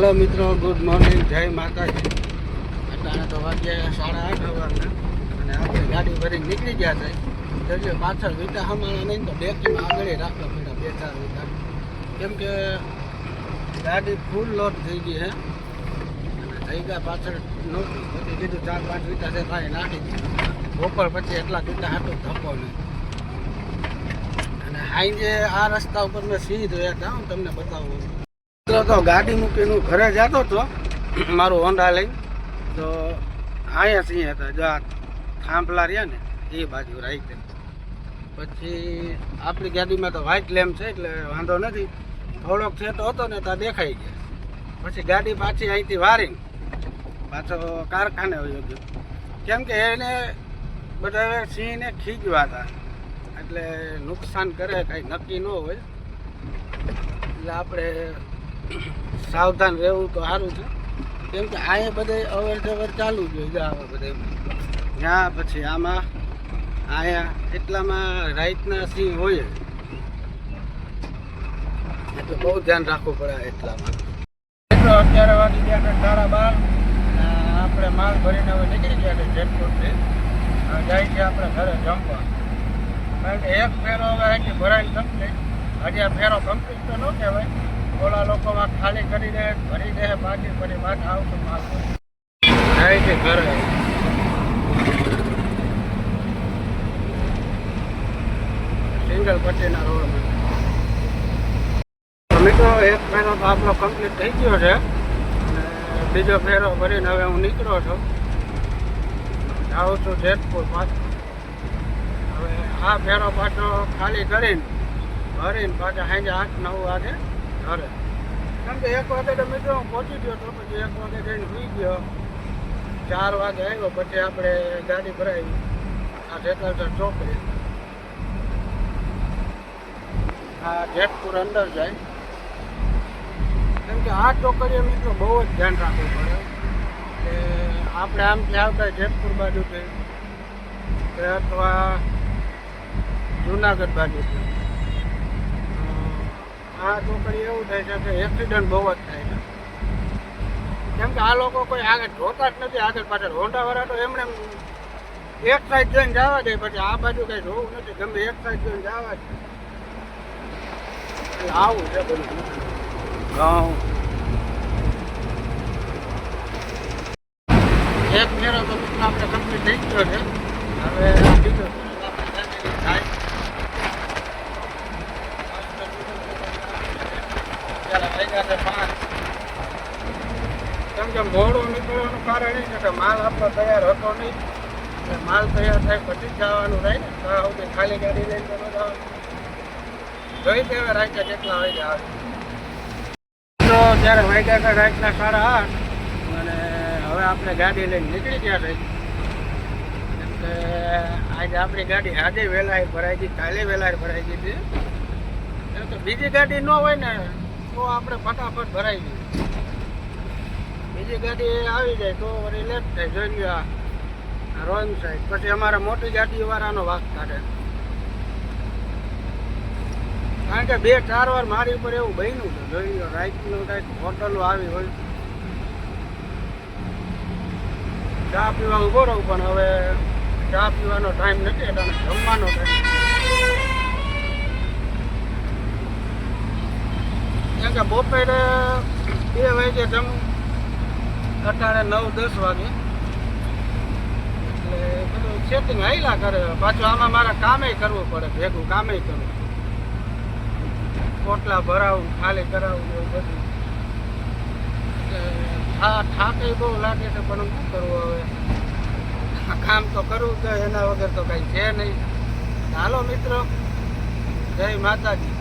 હાલો મિત્રો, good morning, જય માતાજી. અત્યારે તો વાગ્યા 8:30 વાગ્યા અને આપણે ગાડી ભરીને નીકળી ગયા છે. જો પાછળ વીટા હમાણા નહીં તો ડેકીમાં આગળ રાખવા પડ્યા 2-4 વીટા, કેમ કે ગાડી ફૂલ લોડ થઈ ગઈ છે અને થઈ ગયા પાછળ નહોતી. પછી કીધું 4-5 વીટા છે ભાઈ નાખી દીધું. બપોર પછી એટલા વીટા હાટું ધક્કો નહીં. અને હાઈ આ રસ્તા ઉપર મેં સિંહ જોયા હતા, હું તમને બતાવું. તો ગાડી મૂકીને ઘરે જતો હતો મારું હોન્ડા લઈને, તો અહીંયા સિંહ હતા. જો આ થાંભલા રહ્યા ને એ બાજુ રાઈટ. પછી આપણી ગાડીમાં તો વ્હાઇટ લેમ્પ છે એટલે વાંધો નથી. થોડોક છેટો હતો ને ત્યાં દેખાઈ ગયા. પછી ગાડી પાછી અહીંથી વારીને પાછો કારખાને વયો ગયો, કેમ કે એને બધા સિંહને ખીજવા હતા એટલે નુકસાન કરે કાંઈ નક્કી ન હોય. એટલે આપણે સાવધાન રહેવું તો સારું છે, કેમ કે અહીંયા બધે અવર જવર ચાલુ જ હોય. આવે બધે ત્યાં પછી આમાં અહીંયા એટલામાં રાઈટના સિંહ હોય એટલે બહુ ધ્યાન રાખવું પડે એટલામાં. અત્યારે વાગી ગયા 12:30. આપણે માલ ભરીને હવે નીકળી ગયા છે જેતપુરથી. જાય છે આપણે ઘરે જમવા, કારણ કે એક ફેરો હવે અહીંથી ભરાઈને કમ્પ્લીટ. હજી આ ફેરો કમ્પ્લીટ તો ન કહેવાય. ઓલા લોકોમાં ખાલી કરી દે, ભરી દે, બાકી ફરી પાછા આવતું માલ જાય છે ઘરે. સિંગલ પટ્ટીના રોડમાં મિત્રો એક ફેરો તો આપણો કમ્પ્લીટ થઈ ગયો છે અને બીજો ફેરો ભરીને હવે હું નીકળ્યો છું. જાઉં છું જેતપુર પાછો. હવે આ ફેરો પાછો ખાલી કરીને ભરીને પાછા સાંજે 8-9 વાગે ઘરે. કેમ કે 1 વાગે તો મિત્રો હું પહોંચી ગયો હતો. પછી 1 વાગે જઈને સુઈ ગયો. 4 વાગે આવ્યો. પછી આપણે ગાડી ભરાવી આ જેતલસર ચોકડી. આ જેતપુર અંદર જાય, કેમ કે આ ચોકડીએ મિત્રો બહુ જ ધ્યાન રાખવું પડે કે આપણે આમથી આવતા જેતપુર બાજુથી કે અથવા જુનાગઢ બાજુથી આ ચોકડી એવું થાય છે કે એક્સિડન્ટ બહુ જ થાય છે. કેમ કે આ લોકો કોઈ આગળ જોતા જ નથી, આગળ પાછળ. હોન્ડાવાળા તો એમણે એક સાઈડ જોઈને જવા દે, પછી આ બાજુ કંઈ જોવું નથી, ગમે એક સાઈડ જોઈને જવા દે. એટલે આવું છે બધું. એક ફેરો તો આપણે કમ્પ્લીટ થઈ ગયો છે. હવે બીજો થાય કેમ કે મોડું નીકળવાનું કારણ એ છે કે માલ આપણો તૈયાર હતો નહીં. માલ તૈયાર થાય પછી જ જવાનું થાય ને. ત્યાં સુધી ખાલી ગાડી લઈને તો જવાનું. જોઈ દેવે રાખ્યા કેટલા વાગ્યા આવે તો ત્યારે વાગ્યા હતા રાતના 8:30 અને હવે આપણે ગાડી લઈને નીકળી ગયા છે. કેમ કે આજે આપણી ગાડી આજે વહેલા ભરાઈ ગઈ, કાલે વહેલા ભરાઈ ગઈ હતી. કેમ કે બીજી ગાડી ન હોય ને તો આપણે ફટાફટ ભરાઈ ગઈ. બીજી ગાડી આવી જાય તો વળી લેટ થાય. જોઈ લો આ રોંગ સાઈડ. પછી અમારા મોટી ગાડીવાળાનો વાંક કાઢે, કારણ કે 2-4 વાર મારી ઉપર એવું બન્યું છે. જોઈ લો રાઈટનું કાંઈક હોટલો આવી હોય, ચા પીવા ઉભો રહું, પણ હવે ચા પીવાનો ટાઈમ નથી એટલે જમવાનો ટાઈમ. કેમ કે બપોરે 2 વાગે જમું, અત્યારે 9-10 વાગે. એટલે બધું સેટિંગ હાઈલા કરે. પાછું આમાં મારા કામે કરવું પડે, ભેગું કામે કરવું, પોટલા ભરાવું, ખાલી કરાવું, એવું બધું. થાકે બહુ લાગે છે, પણ શું કરવું હવે. કામ તો કરવું તો એના વગર તો કંઈ છે નહીં. હાલો મિત્રો, જય માતાજી.